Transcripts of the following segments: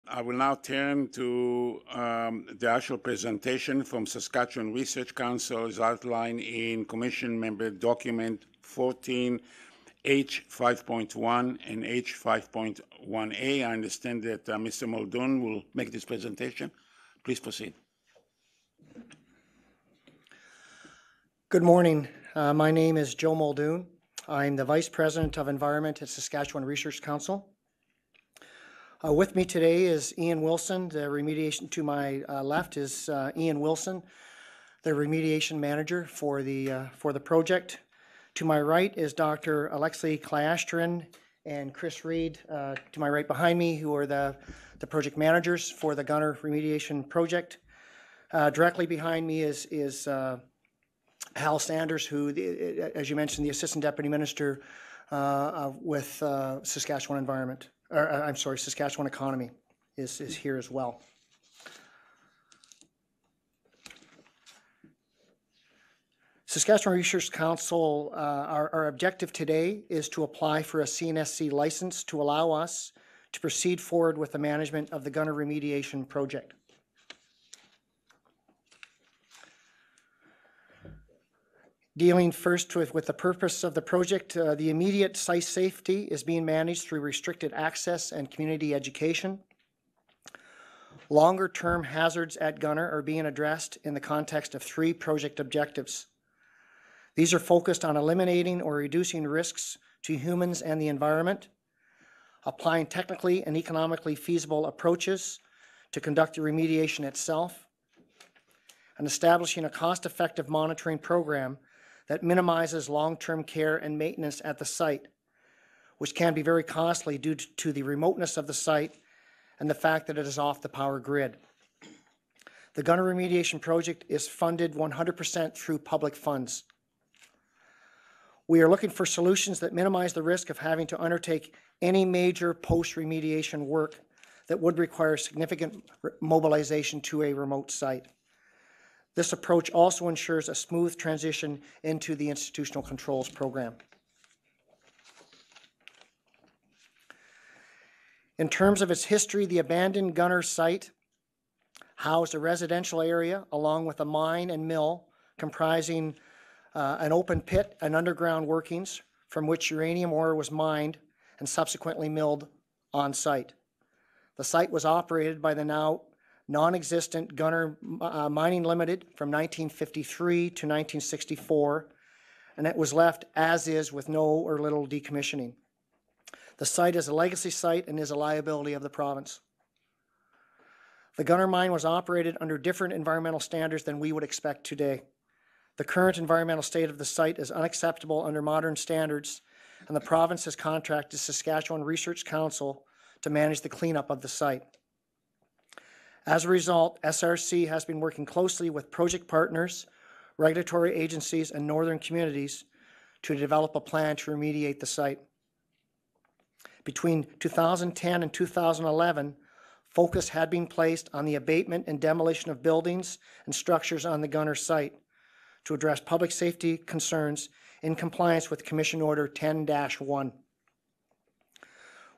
I will now turn to the actual presentation from Saskatchewan Research Council as outlined in Commission Member Document 14 H5.1 and H5.1A. I understand that Mr. Muldoon will make this presentation. Please proceed. Good morning. My name is Joe Muldoon. I'm the Vice President of Environment at Saskatchewan Research Council. With me today is Ian Wilson. The remediation to my left is Ian Wilson, the remediation manager for the project. To my right is Dr. Alexei Klyashtarin and Chris Reed, to my right behind me, who are the project managers for the Gunnar remediation project. Directly behind me is Hal Sanders, who, as you mentioned, the Assistant Deputy Minister with Saskatchewan Environment. Saskatchewan Economy is here as well. Saskatchewan Research Council, our objective today is to apply for a CNSC license to allow us to proceed forward with the management of the Gunnar remediation project. Dealing first with the purpose of the project, the immediate site safety is being managed through restricted access and community education. Longer-term hazards at Gunnar are being addressed in the context of 3 project objectives. These are focused on eliminating or reducing risks to humans and the environment, applying technically and economically feasible approaches to conduct the remediation itself, and establishing a cost-effective monitoring program that minimizes long-term care and maintenance at the site, which can be very costly due to the remoteness of the site and the fact that it is off the power grid. The Gunnar remediation project is funded 100% through public funds. We are looking for solutions that minimize the risk of having to undertake any major post-remediation work that would require significant mobilization to a remote site. This approach also ensures a smooth transition into the institutional controls program. In terms of its history, the abandoned Gunnar site housed a residential area along with a mine and mill comprising an open pit and underground workings from which uranium ore was mined and subsequently milled on site. The site was operated by the now non-existent Gunnar Mining Limited from 1953 to 1964, and it was left as is with no or little decommissioning. The site is a legacy site and is a liability of the province. The Gunnar mine was operated under different environmental standards than we would expect today. The current environmental state of the site is unacceptable under modern standards, and the province has contracted Saskatchewan Research Council to manage the cleanup of the site. As a result, SRC has been working closely with project partners, regulatory agencies, and northern communities to develop a plan to remediate the site. Between 2010 and 2011, focus had been placed on the abatement and demolition of buildings and structures on the Gunnar site to address public safety concerns in compliance with Commission Order 10-1.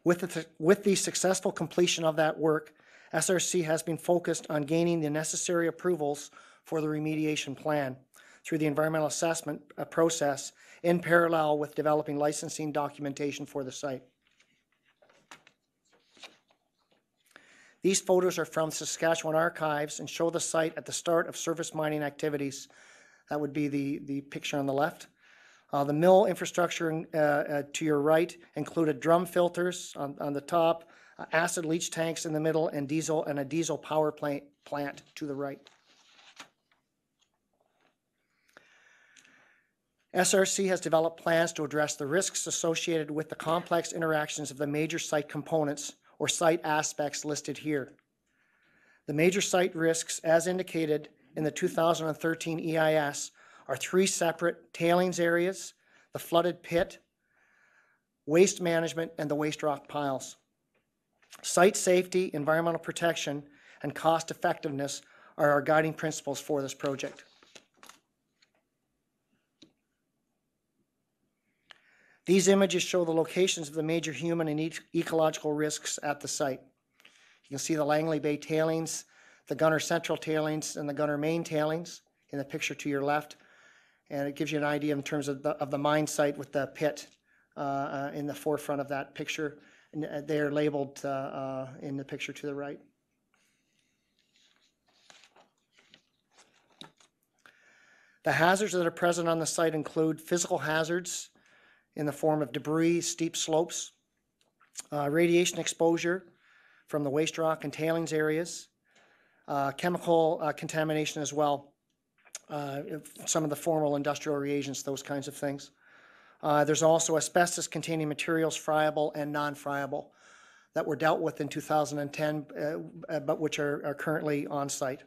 With the successful completion of that work, SRC has been focused on gaining the necessary approvals for the remediation plan through the environmental assessment process in parallel with developing licensing documentation for the site. These photos are from Saskatchewan archives and show the site at the start of surface mining activities. That would be the picture on the left. The mill infrastructure to your right included drum filters on the top, acid leach tanks in the middle, and a diesel power plant to the right. SRC has developed plans to address the risks associated with the complex interactions of the major site components or site aspects listed here. The major site risks, as indicated in the 2013 EIS, are 3 separate tailings areas, the flooded pit, waste management, and the waste rock piles. Site safety, environmental protection, and cost effectiveness are our guiding principles for this project. These images show the locations of the major human and ecological risks at the site. You can see the Langley Bay tailings, the Gunnar Central tailings, and the Gunnar Main tailings in the picture to your left. And it gives you an idea in terms of the mine site with the pit in the forefront of that picture. And they're labeled in the picture to the right. The hazards that are present on the site include physical hazards in the form of debris, steep slopes, radiation exposure from the waste rock and tailings areas, chemical contamination as well, some of the formal industrial reagents, those kinds of things. There's also asbestos-containing materials, friable and non-friable, that were dealt with in 2010, but which are currently on site.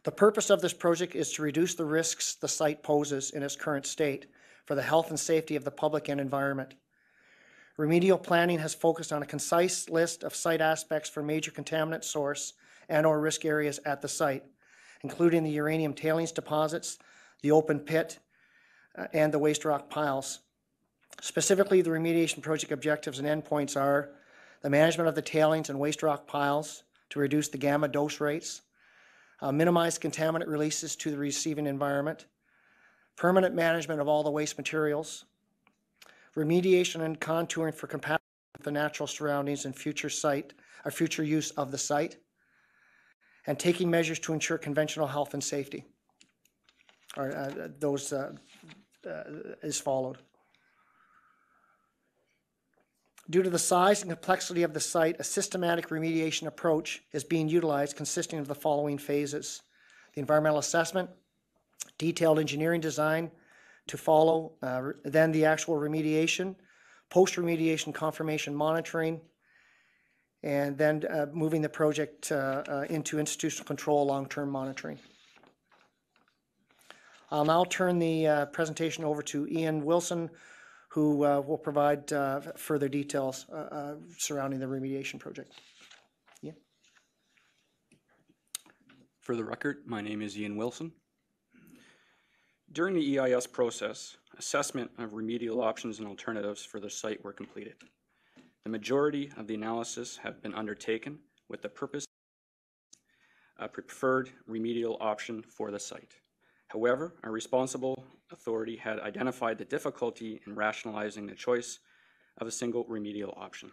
The purpose of this project is to reduce the risks the site poses in its current state for the health and safety of the public and environment. Remedial planning has focused on a concise list of site aspects for major contaminant source and/or risk areas at the site, including the uranium tailings deposits, the open pit, and the waste rock piles. Specifically, the remediation project objectives and endpoints are the management of the tailings and waste rock piles to reduce the gamma dose rates, minimize contaminant releases to the receiving environment, permanent management of all the waste materials, remediation and contouring for compatibility with the natural surroundings and future use of the site, and taking measures to ensure conventional health and safety. Those is followed. Due to the size and complexity of the site, a systematic remediation approach is being utilized consisting of the following phases: the environmental assessment, detailed engineering design to follow, then the actual remediation, post-remediation confirmation monitoring, and then moving the project into institutional control long-term monitoring. I'll now turn the presentation over to Ian Wilson, who will provide further details surrounding the remediation project. Yeah. For the record, my name is Ian Wilson. During the EIS process, assessment of remedial options and alternatives for the site were completed. The majority of the analysis have been undertaken with the purpose of a preferred remedial option for the site. However, a responsible authority had identified the difficulty in rationalizing the choice of a single remedial option.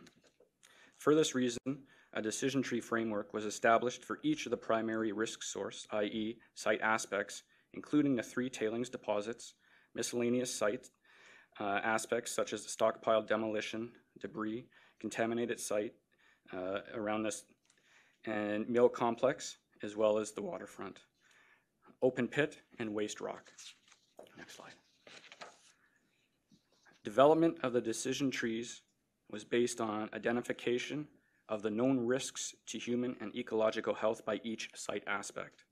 For this reason, a decision tree framework was established for each of the primary risk source, i.e. site aspects, including the 3 tailings deposits, miscellaneous site aspects such as the stockpile demolition, debris, contaminated site around this, and mill complex, as well as the waterfront, open pit, and waste rock. Next slide. Development of the decision trees was based on identification of the known risks to human and ecological health by each site aspect.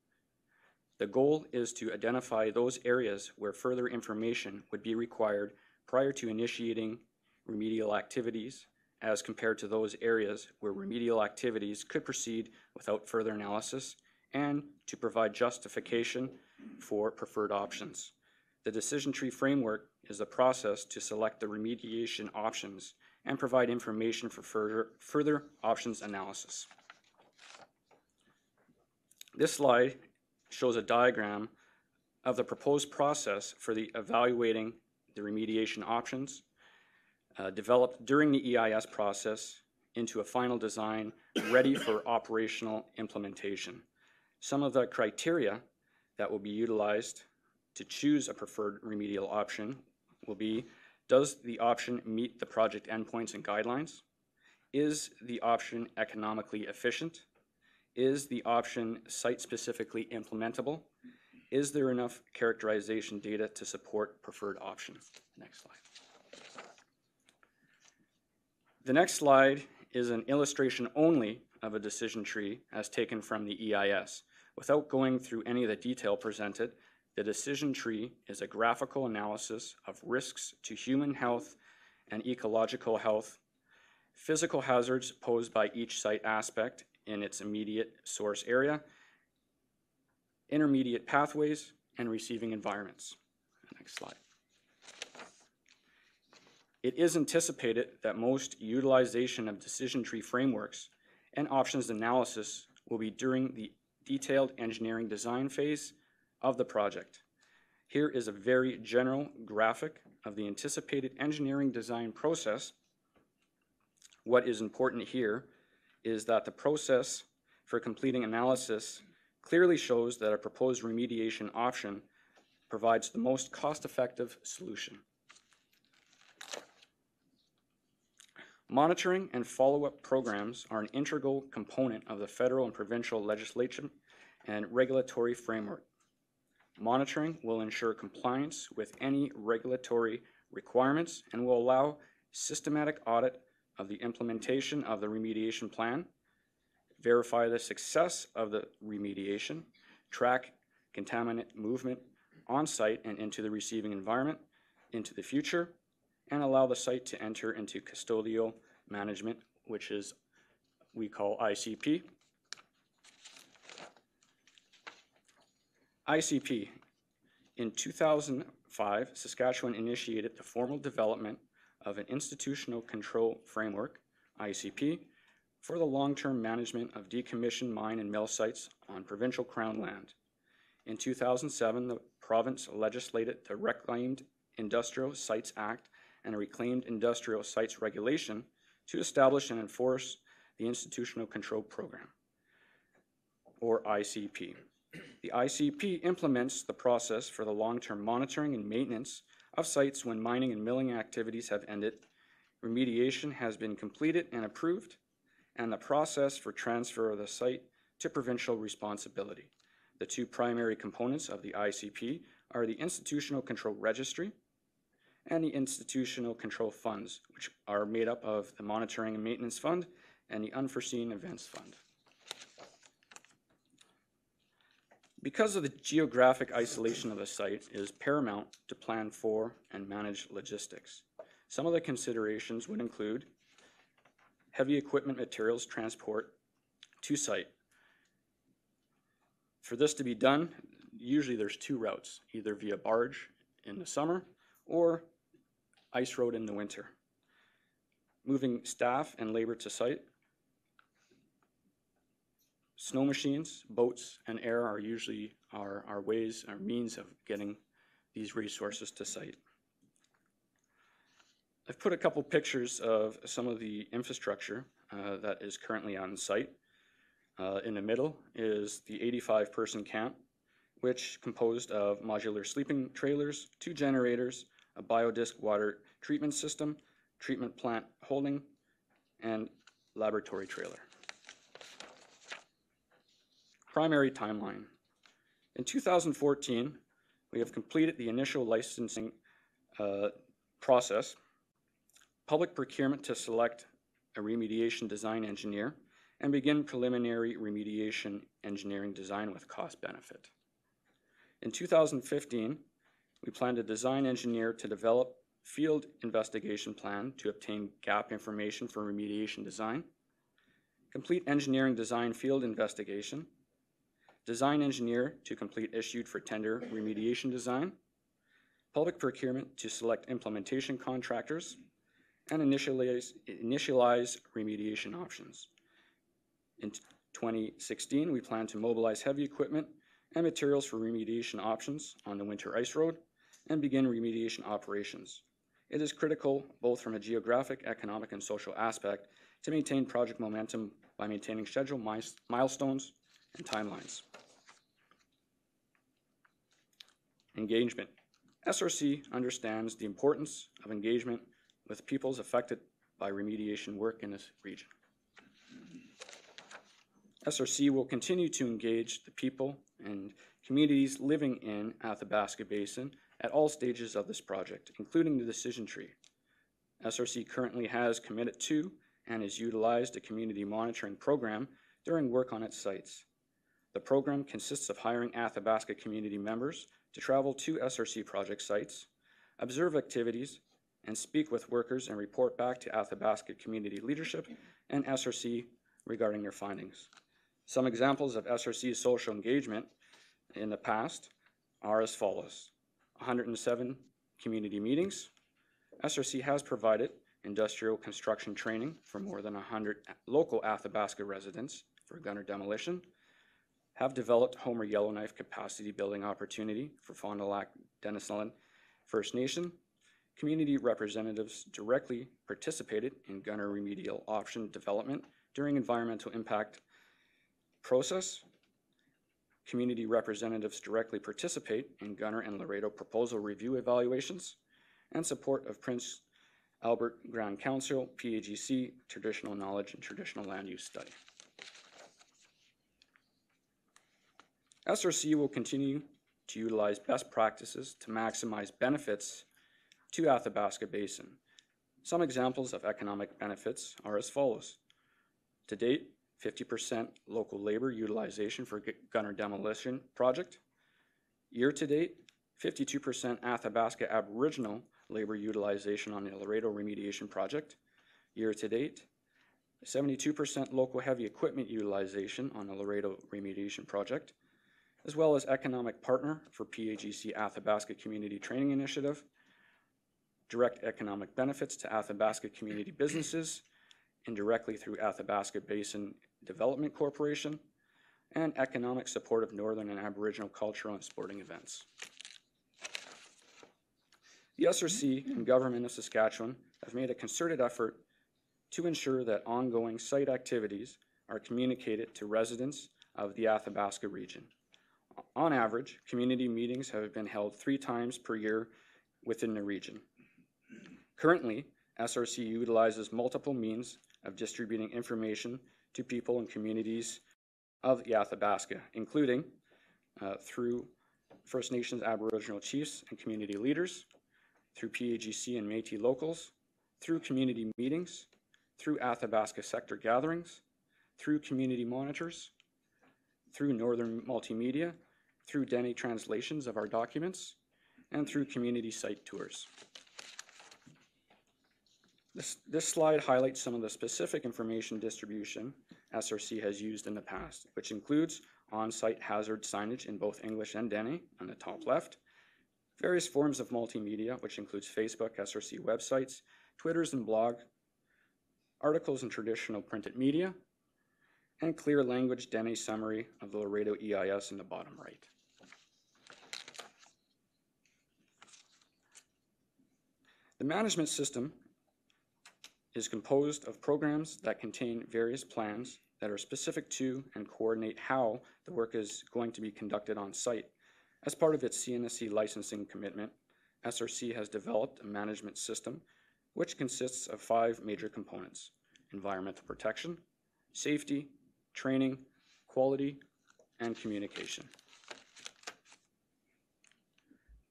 The goal is to identify those areas where further information would be required prior to initiating remedial activities, as compared to those areas where remedial activities could proceed without further analysis, and to provide justification for preferred options. The decision tree framework is the process to select the remediation options and provide information for further options analysis. This slide shows a diagram of the proposed process for the evaluating the remediation options developed during the EIS process into a final design ready for operational implementation. Some of the criteria that will be utilized to choose a preferred remedial option will be: does the option meet the project endpoints and guidelines? Is the option economically efficient? Is the option site-specifically implementable? Is there enough characterization data to support preferred option? Next slide. The next slide is an illustration only of a decision tree as taken from the EIS. Without going through any of the detail presented, the decision tree is a graphical analysis of risks to human health and ecological health, physical hazards posed by each site aspect in its immediate source area, intermediate pathways, and receiving environments. Next slide. It is anticipated that most utilization of decision tree frameworks and options analysis will be during the detailed engineering design phase of the project. Here is a very general graphic of the anticipated engineering design process. What is important here is that the process for completing analysis clearly shows that a proposed remediation option provides the most cost-effective solution. Monitoring and follow-up programs are an integral component of the federal and provincial legislation and regulatory framework. Monitoring will ensure compliance with any regulatory requirements and will allow systematic audit of the implementation of the remediation plan, verify the success of the remediation, track contaminant movement on site and into the receiving environment into the future, and allow the site to enter into custodial management, which is we call ICP. ICP. In 2005, Saskatchewan initiated the formal development of an institutional control framework, ICP, for the long-term management of decommissioned mine and mill sites on provincial crown land. In 2007, the province legislated the Reclaimed Industrial Sites Act and a Reclaimed Industrial Sites Regulation to establish and enforce the Institutional Control Program, or ICP. The ICP implements the process for the long-term monitoring and maintenance of sites when mining and milling activities have ended, remediation has been completed and approved, and the process for transfer of the site to provincial responsibility. The two primary components of the ICP are the Institutional Control Registry and the Institutional Control Funds, which are made up of the Monitoring and Maintenance Fund and the Unforeseen Events Fund. Because of the geographic isolation of the site, it is paramount to plan for and manage logistics. Some of the considerations would include heavy equipment materials transport to site. For this to be done, usually there's two routes, either via barge in the summer or ice road in the winter. Moving staff and labor to site. Snow machines, boats, and air are usually our ways, our means of getting these resources to site. I've put a couple pictures of some of the infrastructure that is currently on site. In the middle is the 85-person camp, which composed of modular sleeping trailers, 2 generators, a biodisc water treatment system, treatment plant holding, and laboratory trailer. Primary timeline. In 2014, we have completed the initial licensing process, public procurement to select a remediation design engineer, and begin preliminary remediation engineering design with cost benefit. In 2015, we planned a design engineer to develop field investigation plan to obtain gap information for remediation design, complete engineering design field investigation, design engineer to complete issued for tender remediation design, public procurement to select implementation contractors, and initialize remediation options. In 2016, we plan to mobilize heavy equipment and materials for remediation options on the winter ice road and begin remediation operations. It is critical, both from a geographic, economic, and social aspect, to maintain project momentum by maintaining schedule milestones and timelines. Engagement. SRC understands the importance of engagement with peoples affected by remediation work in this region. SRC will continue to engage the people and communities living in Athabasca Basin at all stages of this project, including the decision tree. SRC currently has committed to and has utilized a community monitoring program during work on its sites. The program consists of hiring Athabasca community members to travel to SRC project sites, observe activities, and speak with workers and report back to Athabasca community leadership and SRC regarding their findings. Some examples of SRC's social engagement in the past are as follows: 107 community meetings, SRC has provided industrial construction training for more than 100 local Athabasca residents for Gunnar demolition, have developed Homer Yellowknife capacity building opportunity for Fond du Lac Denisovan First Nation. Community representatives directly participated in Gunnar remedial option development during environmental impact process. Community representatives directly participate in Gunnar and Laredo proposal review evaluations and support of Prince Albert Grand Council, PAGC, Traditional Knowledge and Traditional Land Use Study. SRC will continue to utilize best practices to maximize benefits to Athabasca Basin. Some examples of economic benefits are as follows. To date, 50% local labor utilization for Gunnar demolition project. Year to date, 52% Athabasca Aboriginal labor utilization on the Laredo remediation project. Year to date, 72% local heavy equipment utilization on the Laredo remediation project, as well as economic partner for PAGC Athabasca Community Training Initiative, direct economic benefits to Athabasca community businesses, indirectly through Athabasca Basin Development Corporation, and economic support of Northern and Aboriginal cultural and sporting events. The SRC and Government of Saskatchewan have made a concerted effort to ensure that ongoing site activities are communicated to residents of the Athabasca region. On average, community meetings have been held 3 times per year within the region. Currently, SRC utilizes multiple means of distributing information to people and communities of the Athabasca, including through First Nations Aboriginal chiefs and community leaders, through PAGC and Métis locals, through community meetings, through Athabasca sector gatherings, through community monitors, through Northern Multimedia, through Dene translations of our documents, and through community site tours. This slide highlights some of the specific information distribution SRC has used in the past, which includes on-site hazard signage in both English and Dene on the top left, various forms of multimedia, which includes Facebook, SRC websites, Twitters and blog, articles in traditional printed media, and clear language Dene summary of the Laredo EIS in the bottom right. The management system is composed of programs that contain various plans that are specific to and coordinate how the work is going to be conducted on site. As part of its CNSC licensing commitment, SRC has developed a management system which consists of 5 major components: environmental protection, safety, training, quality, and communication.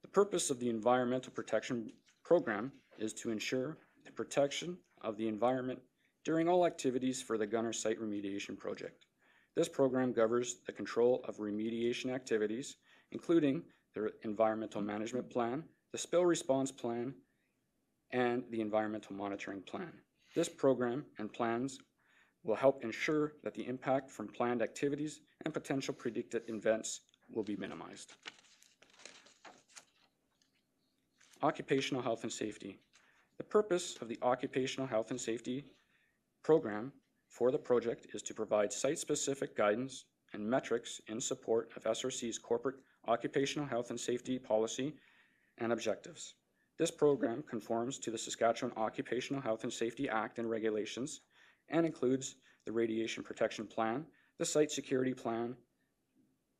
The purpose of the environmental protection program is to ensure the protection of the environment during all activities for the Gunnar site remediation project. This program governs the control of remediation activities, including the environmental management plan, the spill response plan, and the environmental monitoring plan. This program and plans will help ensure that the impact from planned activities and potential predicted events will be minimized. Occupational health and safety. The purpose of the Occupational Health and Safety program for the project is to provide site-specific guidance and metrics in support of SRC's corporate occupational health and safety policy and objectives. This program conforms to the Saskatchewan Occupational Health and Safety Act and regulations and includes the Radiation Protection Plan, the Site Security Plan,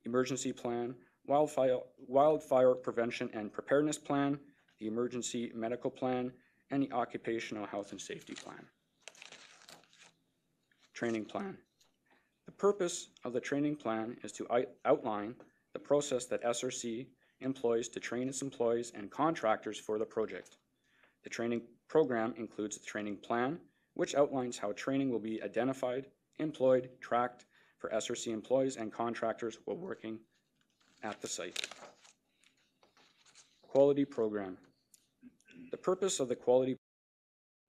Emergency Plan, Wildfire Prevention and Preparedness Plan, the Emergency Medical Plan, and the Occupational Health and Safety Plan. Training Plan. The purpose of the training plan is to outline the process that SRC employs to train its employees and contractors for the project. The training program includes the training plan, which outlines how training will be identified, employed, tracked for SRC employees and contractors while working at the site. Quality program. The purpose of the quality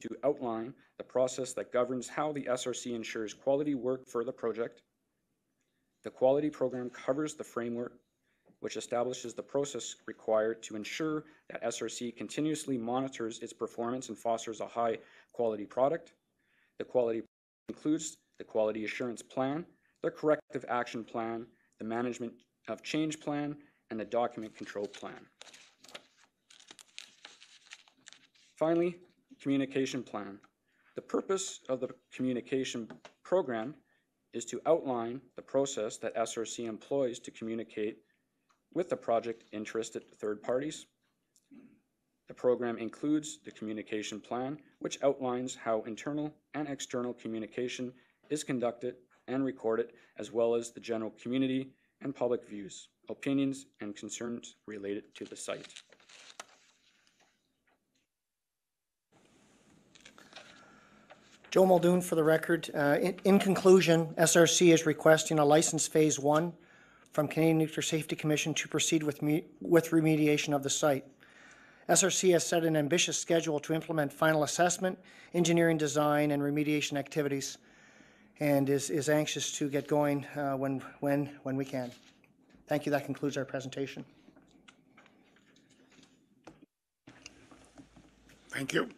to outline the process that governs how the SRC ensures quality work for the project. The quality program covers the framework which establishes the process required to ensure that SRC continuously monitors its performance and fosters a high-quality product. The quality includes the Quality Assurance Plan, the Corrective Action Plan, the Management of Change Plan, and the Document Control Plan. Finally, Communication Plan. The purpose of the communication program is to outline the process that SRC employs to communicate with the project interested third parties. The program includes the communication plan, which outlines how internal and external communication is conducted and recorded, as well as the general community and public views, opinions, and concerns related to the site. Joe Muldoon for the record. In conclusion, SRC is requesting a license phase 1 from Canadian Nuclear Safety Commission to proceed with remediation of the site. SRC has set an ambitious schedule to implement final assessment, engineering design, and remediation activities, and is anxious to get going when we can. Thank you. That concludes our presentation. Thank you.